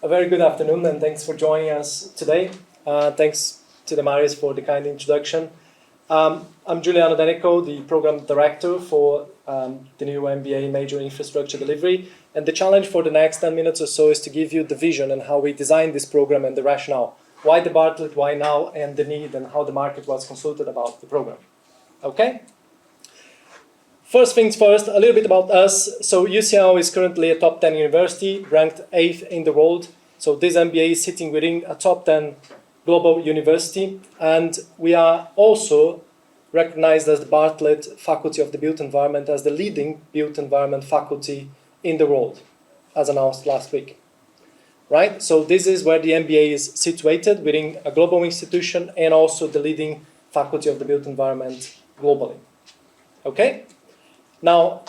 A very good afternoon, and thanks for joining us today. Thanks to the Marius for the kind introduction. I'm Juliano Denicol, the Program Director for the new MBA Major Infrastructure Delivery. And the challenge for the next 10 minutes or so is to give you the vision and how we designed this program and the rationale. Why the Bartlett, why now, and the need, and how the market was consulted about the program. Okay? First things first, a little bit about us. So UCL is currently a top 10 university, ranked 8th in the world. So this MBA is sitting within a top 10 global university. And we are also recognized as the Bartlett Faculty of the Built Environment as the leading built environment faculty in the world, as announced last week. Right? So this is where the MBA is situated within a global institution and also the leading faculty of the built environment globally. Okay? Now,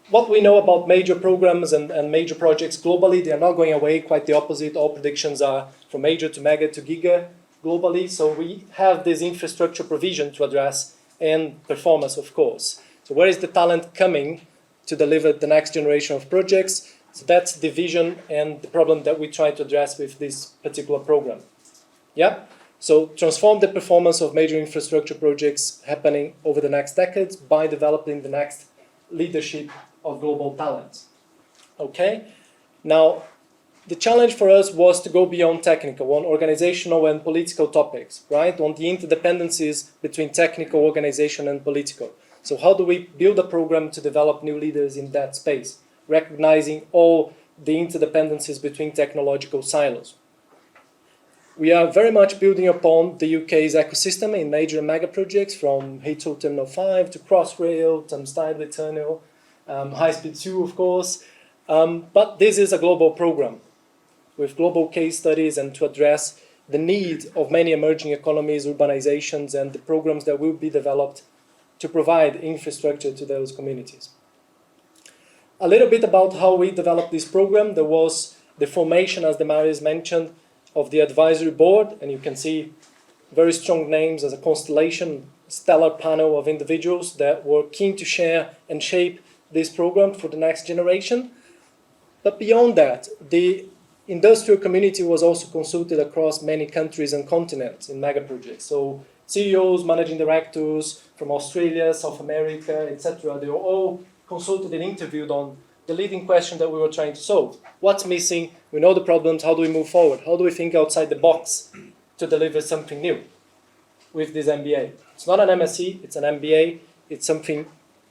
what we know about major programs and major projects globally, they are not going away, quite the opposite. All predictions are from major to mega to giga globally. So we have this infrastructure provision to address and performance, of course. So where is the talent coming to deliver the next generation of projects? So that's the vision and the problem that we try to address with this particular program. Yeah? So transform the performance of major infrastructure projects happening over the next decades by developing the next leadership of global talent. Okay? Now, the challenge for us was to go beyond technical, on organizational and political topics, right? On the interdependencies between technical, organization, and political. So how do we build a program to develop new leaders in that space, recognizing all the interdependencies between technological silos? We are very much building upon the UK's ecosystem in major and mega projects, from Heathrow Terminal 5 to Crossrail, Thames Tideway Tunnel, High Speed 2, of course. But this is a global program with global case studies and to address the need of many emerging economies, urbanizations, and the programs that will be developed to provide infrastructure to those communities. A little bit about how we developed this program. There was the formation, as the Marius mentioned, of the advisory board, and you can see very strong names as a constellation, stellar panel of individuals that were keen to share and shape this program for the next generation. But beyond that, the industrial community was also consulted across many countries and continents in mega projects. So CEOs, managing directors from Australia, South America, etc., they were all consulted and interviewed on the leading question that we were trying to solve. What's missing? We know the problems. How do we move forward? How do we think outside the box to deliver something new with this MBA? It's not an MSc, it's an MBA. It's something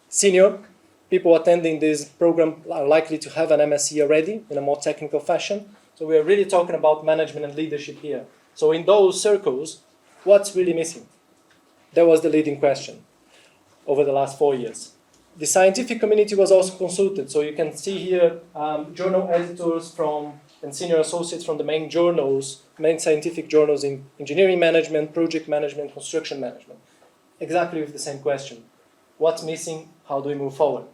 senior. People attending this program are likely to have an MSc already in a more technical fashion. So we are really talking about management and leadership here. So in those circles, what's really missing? That was the leading question over the last 4 years. The scientific community was also consulted. So you can see here journal editors and senior associates from the main journals, main scientific journals in engineering management, project management, construction management. Exactly with the same question. What's missing? How do we move forward?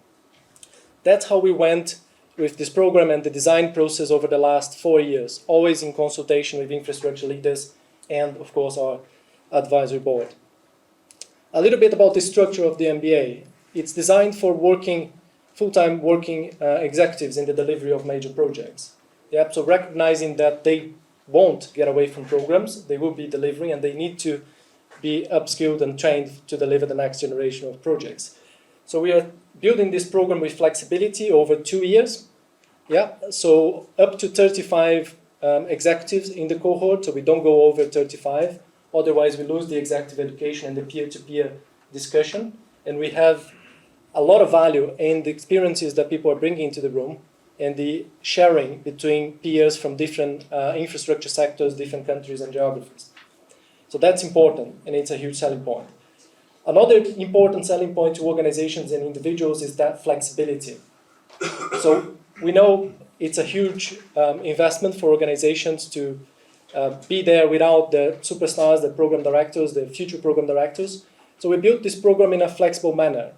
That's how we went with this program and the design process over the last 4 years, always in consultation with infrastructure leaders and, of course, our advisory board. A little bit about the structure of the MBA. It's designed for full-time working executives in the delivery of major projects. Yep, so recognizing that they won't get away from programs, they will be delivering, and they need to be upskilled and trained to deliver the next generation of projects. So we are building this program with flexibility over 2 years. Yeah, so up to 35 executives in the cohort, so we don't go over 35. Otherwise, we lose the executive education and the peer-to-peer discussion. And we have a lot of value in the experiences that people are bringing into the room and the sharing between peers from different infrastructure sectors, different countries and geographies. So that's important, and it's a huge selling point. Another important selling point to organizations and individuals is that flexibility. So we know it's a huge investment for organizations to be there without the superstars, the program directors, the future program directors. So we built this program in a flexible manner.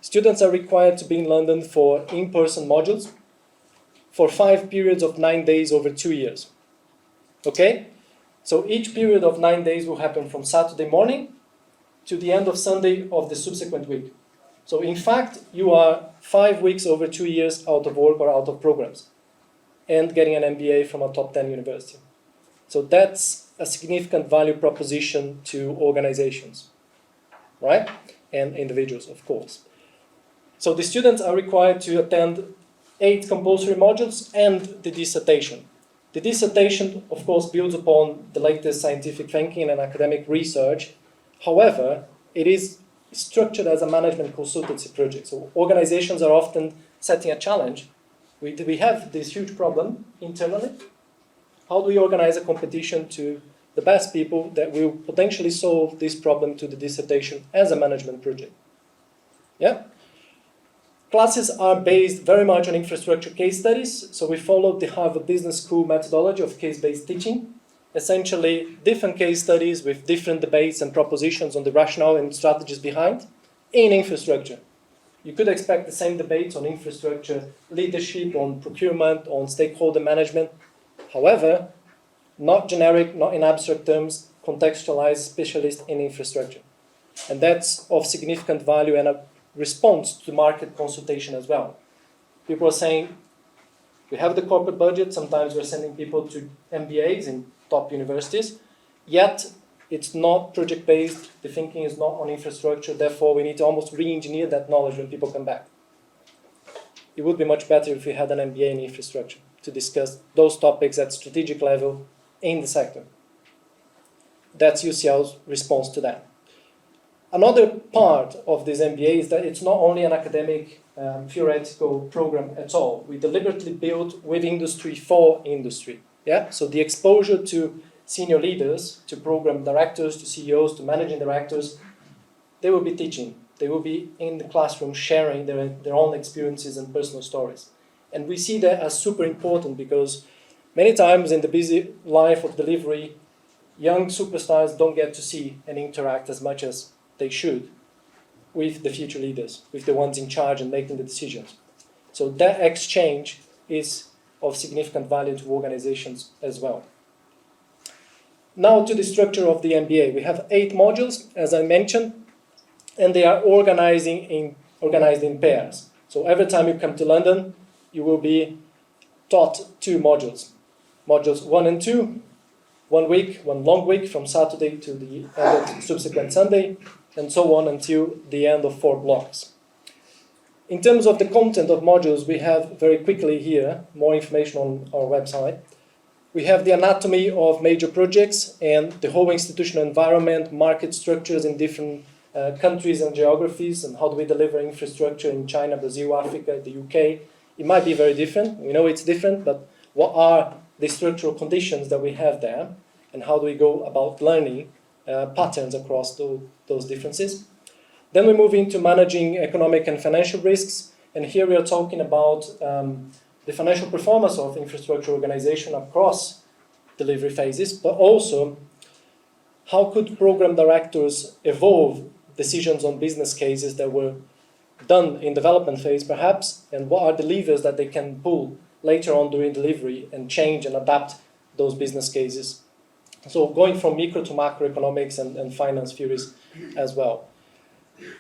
Students are required to be in London for in-person modules for 5 periods of 9 days over 2 years. Okay? So each period of 9 days will happen from Saturday morning to the end of Sunday of the subsequent week. So in fact, you are 5 weeks over 2 years out of work or out of programs. and getting an MBA from a top 10 university. So that's a significant value proposition to organizations, right? And individuals, of course. So the students are required to attend 8 compulsory modules and the dissertation. The dissertation, of course, builds upon the latest scientific thinking and academic research. However, it is structured as a management consultancy project. So organizations are often setting a challenge. We have this huge problem internally. How do we organize a competition to the best people that will potentially solve this problem to the dissertation as a management project? Yeah. Classes are based very much on infrastructure case studies. So we followed the Harvard Business School methodology of case-based teaching. Essentially, different case studies with different debates and propositions on the rationale and strategies behind in infrastructure. You could expect the same debates on infrastructure leadership, on procurement, on stakeholder management. However, not generic, not in abstract terms, contextualized specialist in infrastructure. And that's of significant value and a response to market consultation as well. People are saying, we have the corporate budget, sometimes we're sending people to MBAs in top universities, yet it's not project-based, the thinking is not on infrastructure, therefore we need to almost re-engineer that knowledge when people come back. It would be much better if we had an MBA in infrastructure to discuss those topics at strategic level in the sector. That's UCL's response to that. Another part of this MBA is that it's not only an academic theoretical program at all. We deliberately built with industry for industry. Yeah? So the exposure to senior leaders, to program directors, to CEOs, to managing directors, they will be teaching. They will be in the classroom sharing their own experiences and personal stories. And we see that as super important because many times in the busy life of delivery, young superstars don't get to see and interact as much as they should with the future leaders, with the ones in charge and making the decisions. So that exchange is of significant value to organizations as well. Now to the structure of the MBA. We have 8 modules, as I mentioned, and they are organized in pairs. So every time you come to London, you will be taught 2 modules. Modules 1 and 2, 1 week, 1 long week from Saturday to the end of subsequent Sunday, and so on until the end of 4 blocks. In terms of the content of modules, we have very quickly here more information on our website. We have the anatomy of major projects and the whole institutional environment, market structures in different countries and geographies, and how do we deliver infrastructure in China, Brazil, Africa, the UK. It might be very different. We know it's different, but what are the structural conditions that we have there, and how do we go about learning patterns across those differences. Then we move into managing economic and financial risks, and here we are talking about the financial performance of infrastructure organization across delivery phases, but also how could program directors evolve decisions on business cases that were done in development phase perhaps, and what are the levers that they can pull later on during delivery and change and adapt those business cases. So going from micro to macroeconomics and finance theories as well.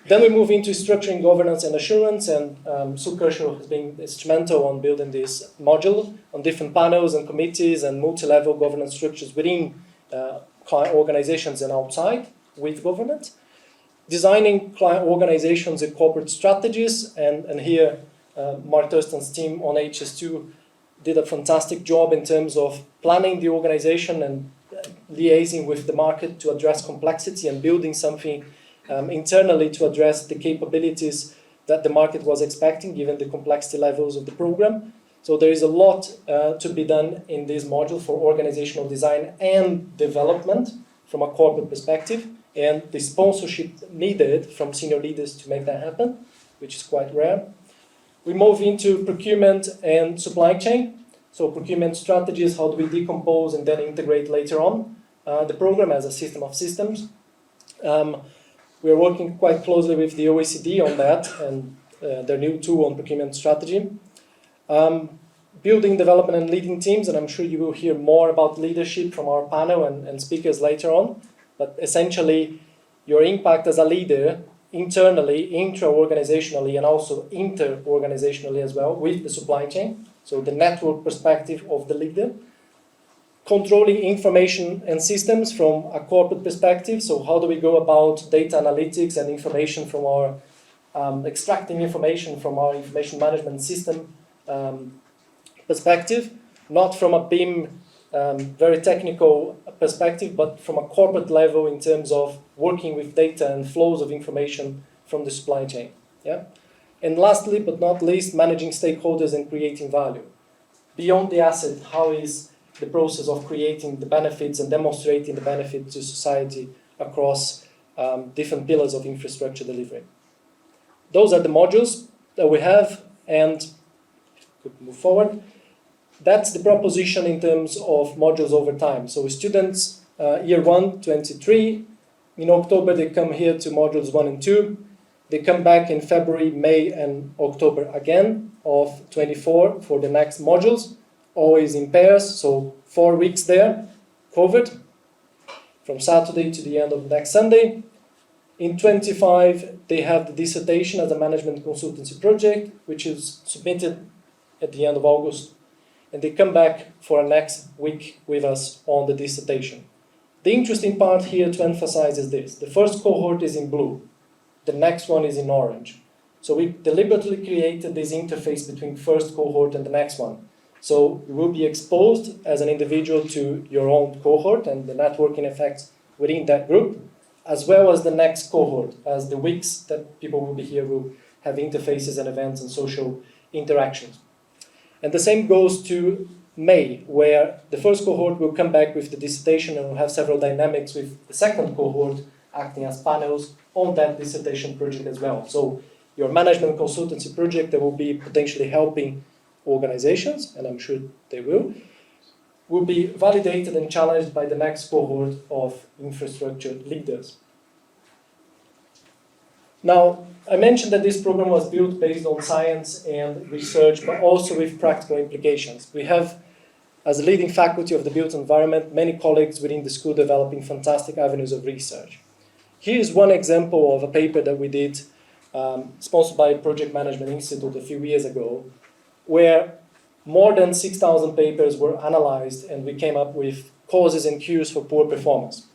Then we move into structuring governance and assurance, and Sue Kershaw has been instrumental on building this module on different panels and committees and multi-level governance structures within client organizations and outside with government. Designing client organizations and corporate strategies, and here Mark Thurston's team on HS2 did a fantastic job in terms of planning the organization and liaising with the market to address complexity and building something internally to address the capabilities that the market was expecting given the complexity levels of the program. So there is a lot to be done in this module for organizational design and development from a corporate perspective, and the sponsorship needed from senior leaders to make that happen, which is quite rare. We move into procurement and supply chain. So procurement strategies, how do we decompose and then integrate later on the program as a system of systems. We are working quite closely with the OECD on that and their new tool on procurement strategy. Building, development and leading teams, and I'm sure you will hear more about leadership from our panel and speakers later on. But essentially, your impact as a leader internally, intra-organizationally, and also inter-organizationally as well with the supply chain. So the network perspective of the leader. Controlling information and systems from a corporate perspective. So how do we go about data analytics and information from our, extracting information from our information management system perspective, not from a BIM very technical perspective, but from a corporate level in terms of working with data and flows of information from the supply chain. Yeah? And lastly, but not least, managing stakeholders and creating value. Beyond the asset, how is the process of creating the benefits and demonstrating the benefit to society across different pillars of infrastructure delivery. Those are the modules that we have, and could move forward. That's the proposition in terms of modules over time. So students, year 1, 23, in October they come here to modules 1 and 2. They come back in February, May, and October again of 24 for the next modules, always in pairs, so 4 weeks there, covered, from Saturday to the end of next Sunday. In 25, they have the dissertation as a management consultancy project, which is submitted at the end of August. And they come back for a next week with us on the dissertation. The interesting part here to emphasize is this. The first cohort is in blue. The next one is in orange. So we deliberately created this interface between first cohort and the next one. So you will be exposed as an individual to your own cohort and the networking effects within that group, as well as the next cohort, as the weeks that people will be here will have interfaces and events and social interactions. And the same goes to May, where the first cohort will come back with the dissertation and will have several dynamics with the second cohort acting as panels on that dissertation project as well. So your management consultancy project that will be potentially helping organizations, and I'm sure they will be validated and challenged by the next cohort of infrastructure leaders. Now, I mentioned that this program was built based on science and research, but also with practical implications. We have, as a leading faculty of the built environment, many colleagues within the school developing fantastic avenues of research. Here is one example of a paper that we did, sponsored by Project Management Institute a few years ago, where more than 6,000 papers were analyzed and we came up with causes and cues for poor performance,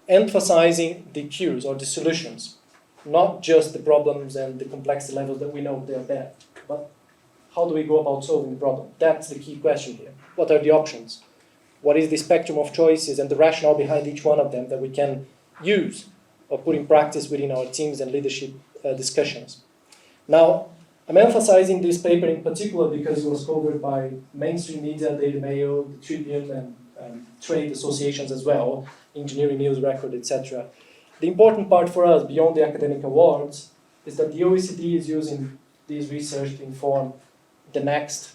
emphasizing the cues or the solutions, not just the problems and the complexity levels that we know they are there, but how do we go about solving the problem? That's the key question here. What are the options? What is the spectrum of choices and the rationale behind each one of them that we can use or put in practice within our teams and leadership discussions? Now, I'm emphasizing this paper in particular because it was covered by mainstream media, Daily Mail, the Tribune, and trade associations as well, Engineering News Record, etc. The important part for us, beyond the academic awards, is that the OECD is using this research to inform the next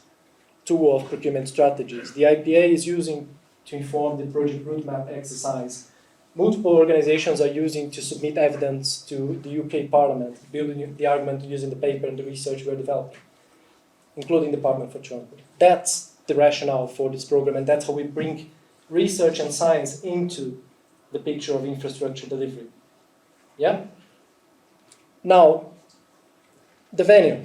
tool of procurement strategies. The IPA is using to inform the project roadmap exercise. Multiple organizations are using to submit evidence to the UK Parliament, building the argument using the paper and the research we're developing, including the Department for Transport. That's the rationale for this program, and that's how we bring research and science into the picture of infrastructure delivery. Yeah? Now, the venue.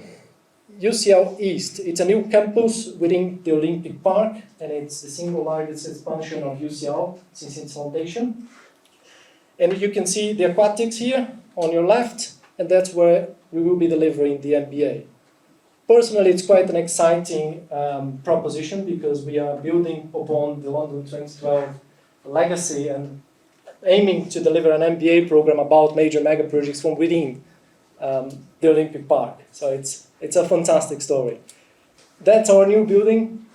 UCL East, it's a new campus within the Olympic Park, and it's the single largest expansion of UCL since its foundation. And you can see the aquatics here on your left, and that's where we will be delivering the MBA. Personally, it's quite an exciting proposition because we are building upon the London 2012 legacy and aiming to deliver an MBA program about major mega projects from within the Olympic Park. So it's a fantastic story. That's our new building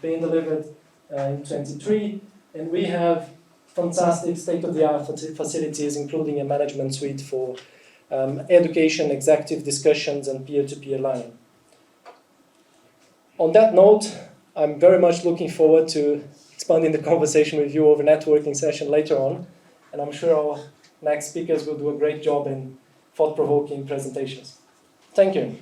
being delivered in 23, and we have fantastic state-of-the-art facilities, including a management suite for education, executive discussions, and peer-to-peer learning. On that note, I'm very much looking forward to expanding the conversation with you over networking session later on, and I'm sure our next speakers will do a great job in thought-provoking presentations. Thank you.